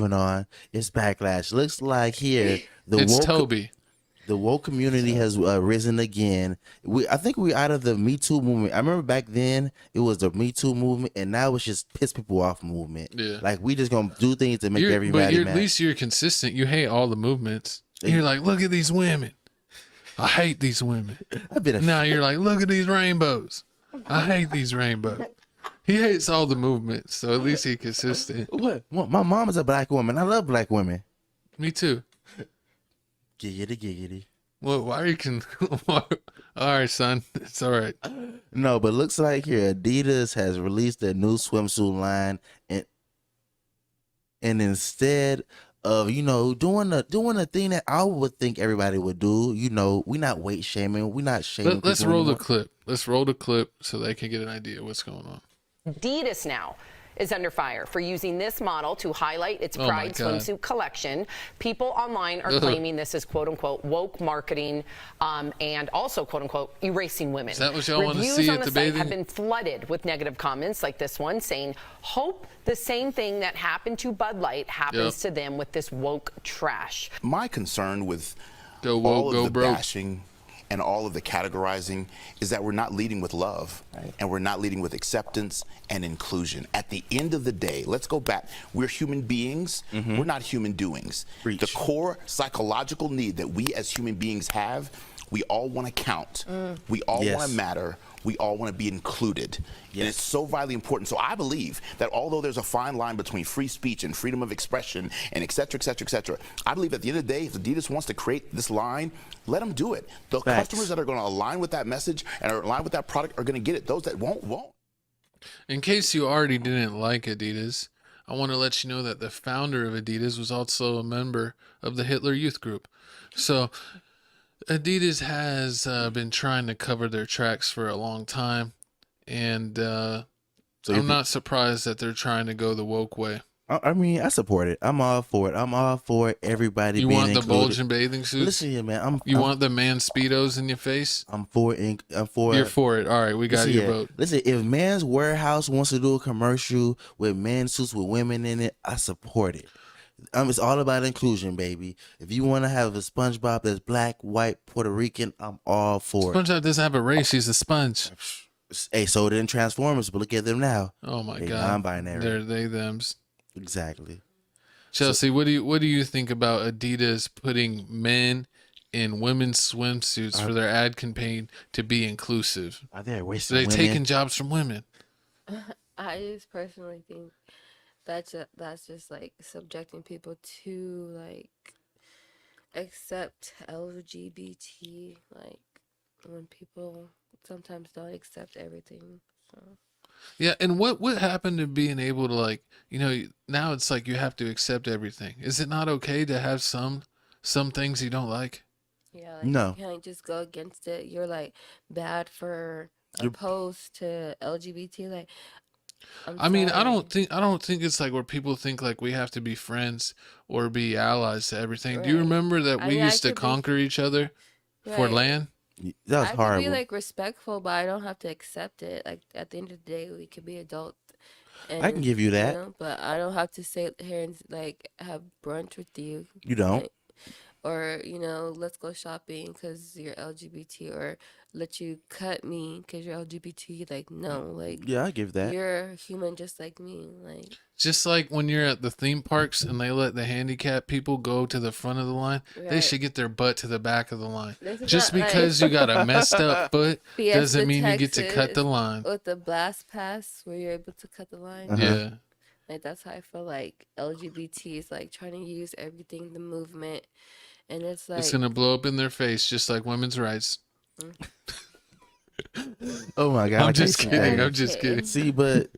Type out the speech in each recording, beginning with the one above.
Going on, it's Backlash. Looks like here It's Toby. the woke community has risen again. I think we're out of the Me Too movement. I remember back then it was the Me Too movement, and now it's just piss people off movement. Yeah. Like we just gonna do things to make But everybody at mad. least you're consistent. You hate all the movements. You're like, look at these women. I hate these women. Now you're like, look at these rainbows. I hate these rainbows. He hates all the movements, so at least he's consistent. What? My mom is a black woman. I love black women. Me too. Giggity, giggity. Well, why are you all right, son. It's all right. No, but looks like here Adidas has released a new swimsuit line, and instead of doing the thing that I would think everybody would do, we're not weight shaming, we're not shaming. Let's roll the clip. Let's roll the clip so they can get an idea of what's going on. Adidas now is under fire for using this model to highlight its Pride swimsuit collection. People online are claiming this is quote-unquote woke marketing and also quote-unquote erasing women. Is that what y'all want to see Reviews on at the the site bathing? have been flooded with negative comments like this one saying, hope the same thing that happened to Bud Light happens to them with this woke trash. My concern with Go woke, all of go the broke. bashing and all of the categorizing is that we're not leading with love, and we're not leading with acceptance and inclusion. At the end of the day, let's go back. We're human beings. We're not human doings. Preach. The core psychological need that we as human beings have, we all want to count. We all Yes. want to matter. We all want to be included. And it's so vitally important. So I believe that although there's a fine line between free speech and freedom of expression and et cetera, et cetera, et cetera, I believe at the end of the day, if Adidas wants to create this line, let them do it. The Facts. customers that are going to align with that message and are aligned with that product are going to get it. Those that won't. In case you already didn't like Adidas, I want to let you know that the founder of Adidas was also a member of the Hitler Youth Group. So Adidas has been trying to cover their tracks for a long time, and I'm not surprised that they're trying to go the woke way. I mean, I support it. I'm all for it. I'm all for everybody You being want the included. bulging bathing suits? Listen here, man. You want the man speedos in your face? I'm for it. You're for it. All right, we got Listen your here. vote. Listen, if Man's Warehouse wants to do a commercial with man suits with women in it, I support it. It's all about inclusion, baby. If you want to have a SpongeBob that's black, white, Puerto Rican, I'm all for it. SpongeBob doesn't have a race. He's a sponge. Hey, so didn't Transformers, but look at them now. Oh my They God. non-binary. They're they thems. Exactly. Chelsea, what do you think about Adidas putting men in women's swimsuits for their ad campaign to be inclusive? Are they So wasting they women? taking jobs from women. I just personally think that's just like subjecting people to like accept LGBT, like when people sometimes don't accept everything. So Yeah, and what happened to being able to now it's like you have to accept everything. Is it not okay to have some things you don't like? yeah, like No. you can't just go against it. You're like bad for opposed to LGBT. Like I mean, I sorry. don't think it's like where people think like we have to be friends or be allies to everything. Do you Right. remember that I we mean, I used to could be- conquer each other for Right. land? That was I could horrible. be like respectful, but I don't have to accept it. Like at the end of the day, we could be adult. And, I can give you that. but I don't have to sit here and like have brunch with you. You don't. like, or let's go shopping because you're LGBT, or let you cut me because you're LGBT. Like no, like Yeah, I give that. you're human just like me. Like Just like when you're at the theme parks and they let the handicapped people go to the front of the line, they Right. should get their butt to the back of the line. This is Just not like because you got a messed up foot Fiesta, doesn't mean you get to cut the Texas line. with the blast pass where you're able to cut the line. Uh-huh. Yeah. Like that's how I feel like LGBT is like trying to use everything, the movement, and it's like It's going to blow up in their face just like women's rights. Oh my God. I I'm can't just see kidding. that. I'm just kidding. See, but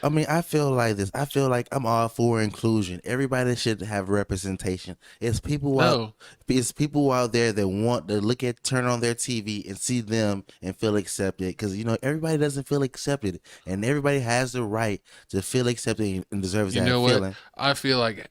I mean, I feel like this. I feel like I'm all for inclusion. Everybody should have representation. It's people out there that want to turn on their TV and see them and feel accepted. Because everybody doesn't feel accepted, and everybody has the right to feel accepted and deserves You that know what? feeling. I feel like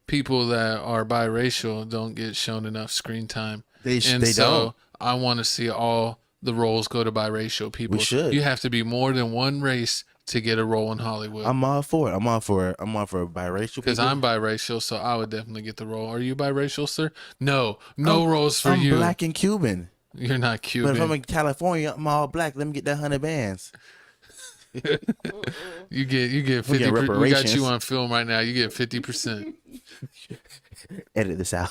people that are biracial don't get shown enough screen time. They so don't. I want to see all the roles go to biracial people. We should. You have to be more than one race to get a role in Hollywood. I'm all for it. I'm all for biracial. Because I'm biracial, so I would definitely get the role. Are you biracial, sir? No roles for I'm you. I'm black and Cuban. You're not Cuban. But if I'm in California, I'm all black. Let me get that 100 bands. You get 50. We got you on film right now. You get 50%. Edit this out.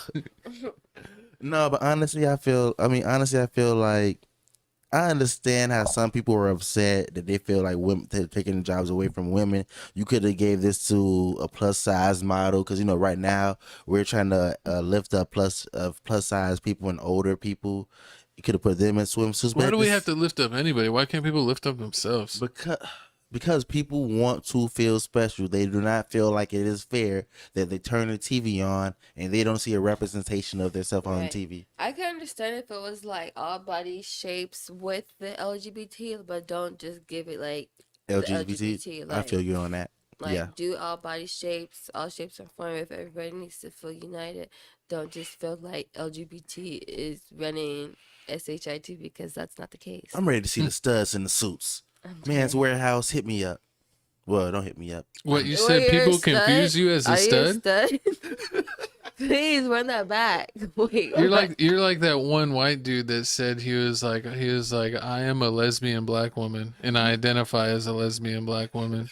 No, but honestly, I feel like I understand how some people are upset that they feel like women they're taking jobs away from women. You could have gave this to a plus size model because right now we're trying to lift up plus size people and older people. You could have put them in swimsuits. Why do we have to lift up anybody? Why can't people lift up themselves? Because people want to feel special. They do not feel like it is fair that they turn the TV on and they don't see a representation of themselves on TV. I can understand if it was like all body shapes with the LGBT, but don't just give it like LGBT. Like, I feel you on that. Like, yeah. do all body shapes, all shapes are fine. If everybody needs to feel united, don't just feel like LGBT is running SHIT because that's not the case. I'm ready to see the studs in the suits. Man's Warehouse, hit me up. Well, don't hit me up. What you said? People confuse you as a stud? Please run that back. Wait, you're like that one white dude that said he was like I am a lesbian black woman and I identify as a lesbian black woman.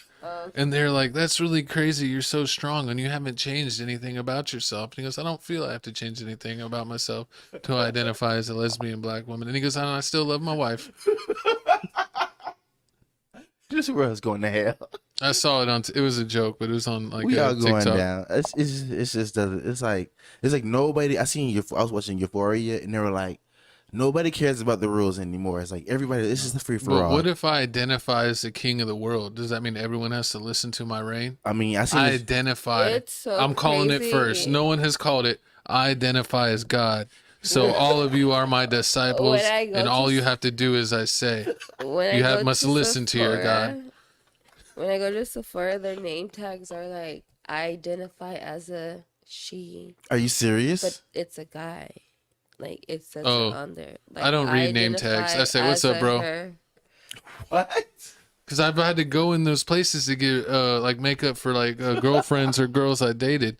And they're like, that's really crazy. You're so strong and you haven't changed anything about yourself. And he goes, I don't feel I have to change anything about myself to identify as a lesbian black woman. And he goes, I still love my wife. This world's going to hell. I saw it on. It was a joke, but it was on like we are going TikTok. down. It's just doesn't. It's like nobody. I was watching Euphoria, and they were like, nobody cares about the rules anymore. It's like everybody. This is the free for all. What if I identify as the king of the world? Does that mean everyone has to listen to my reign? I mean, I identify. It's so I'm calling it first. No one has called it. I identify as God. So all of you are my disciples, and all you have to do is I say. You must listen to your God. When I go to Sephora, their name tags are like, I identify as a she. Are you serious? But it's a guy. Like, it says it on there. Like, I don't read name tags. I say, what's up, bro? Her. What? Because I've had to go in those places to get like makeup for like girlfriends or girls I dated.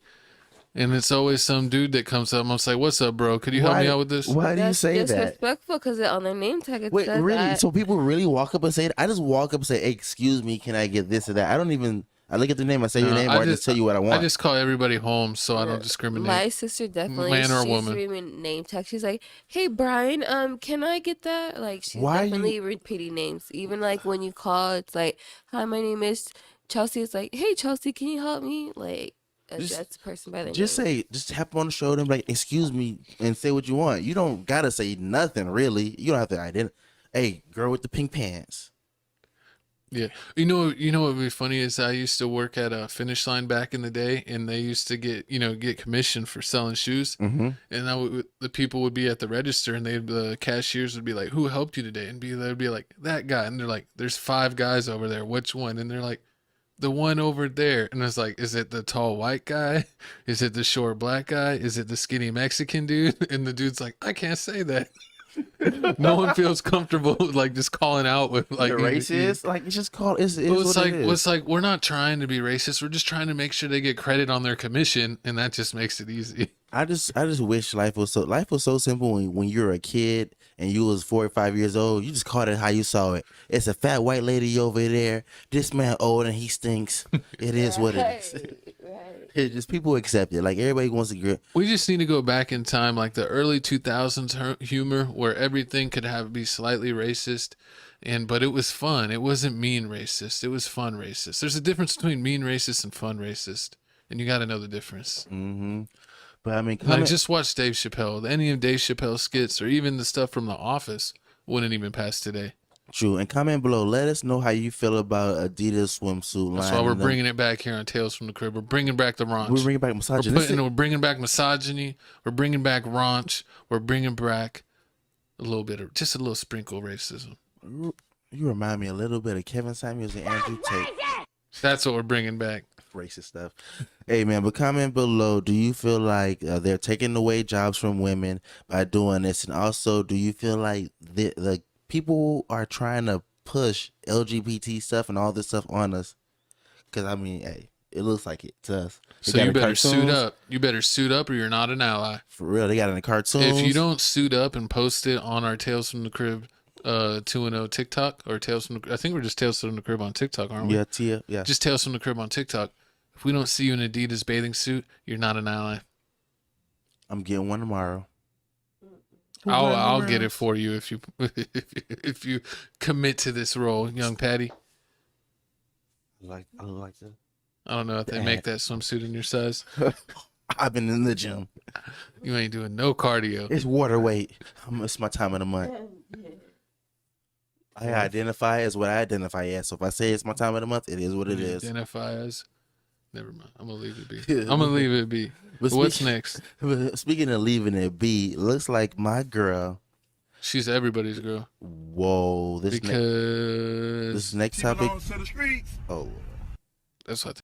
And it's always some dude that comes up. I'm like, "What's up, bro? Could you help me out with this?" Why do you say that? Disrespectful because on their name tag it Wait, says really? that. So people really walk up and say it? I just walk up and say, hey, "Excuse me, can I get this or that?" I don't even. I look at the name, I say your name, or I just tell you what I want. I just call everybody Holmes, so I don't discriminate. My sister definitely, man or she's woman. reading name tag. She's like, "Hey, Brian, can I get that?" Like, she's definitely repeating names. Even like when you call, it's like, "Hi, my name is Chelsea." It's like, "Hey, Chelsea, can you help me?" Like. That's the person by the name. Just tap on the shoulder and be like, "Excuse me," and say what you want. You don't gotta say nothing really. You don't have to identify. Hey, girl with the pink pants. Yeah, you know what would be funny is I used to work at a Finish Line back in the day, and they used to get commission for selling shoes, and the people would be at the register, and the cashiers would be like, "Who helped you today?" And they'd be like, "That guy," and they're like, "There's 5 guys over there. Which one?" And they're like, "The one over there." And it's like, is it the tall white guy? Is it the short black guy? Is it the skinny Mexican dude? And the dude's like, I can't say that. No one feels comfortable like just calling out with like racist. Like it's just called. It's like we're not trying to be racist. We're just trying to make sure they get credit on their commission, and that just makes it easy. I just wish life was so simple when you were a kid and you was 4 or 5 years old. You just called it how you saw it. It's a fat white lady over there. This man old and he stinks. It is what it is. Right. It's just people accept it. Like everybody wants to get. We just need to go back in time, like the early 2000s humor, where everything could be slightly racist, but it was fun. It wasn't mean racist. It was fun racist. There's a difference between mean racist and fun racist, and you got to know the difference. Mm-hmm. But I mean, just watch Dave Chappelle. Any of Dave Chappelle's skits, or even the stuff from The Office, wouldn't even pass today. True. And comment below. Let us know how you feel about Adidas swimsuit line. That's why we're bringing it back here on Tales from the Crib. We're bringing back the raunch. We're bringing back misogyny. We're bringing back misogyny. We're bringing back raunch. We're bringing back just a little sprinkle of racism. You remind me a little bit of Kevin Samuels and Andrew Tate. That's what we're bringing back. Racist stuff. Hey man, but comment below. Do you feel like they're taking away jobs from women by doing this? And also, do you feel like the people are trying to push LGBT stuff and all this stuff on us. Because I mean, hey, it looks like it to us. So you better suit up. You better suit up, or you're not an ally. For real, they got it in the cartoons. If you don't suit up and post it on our Tales from the Crib 210 TikTok, or I think we're just Tales from the Crib on TikTok, aren't we? Yeah. Just Tales from the Crib on TikTok. If we don't see you in an Adidas bathing suit, you're not an ally. I'm getting one tomorrow. I'll get it for you if you if you commit to this role, young Patty. I look like that. I don't know if they make that swimsuit in your size. I've been in the gym. You ain't doing no cardio. It's water weight. It's my time of the month. I identify as what I identify as. So if I say it's my time of the month, it is what it is. Identify as. Never mind. I'm gonna leave it be. I'm gonna leave it be. But what's next? Speaking of leaving it be, looks like my girl. She's everybody's girl. Whoa! This next topic. On to the streets. Oh, that's what.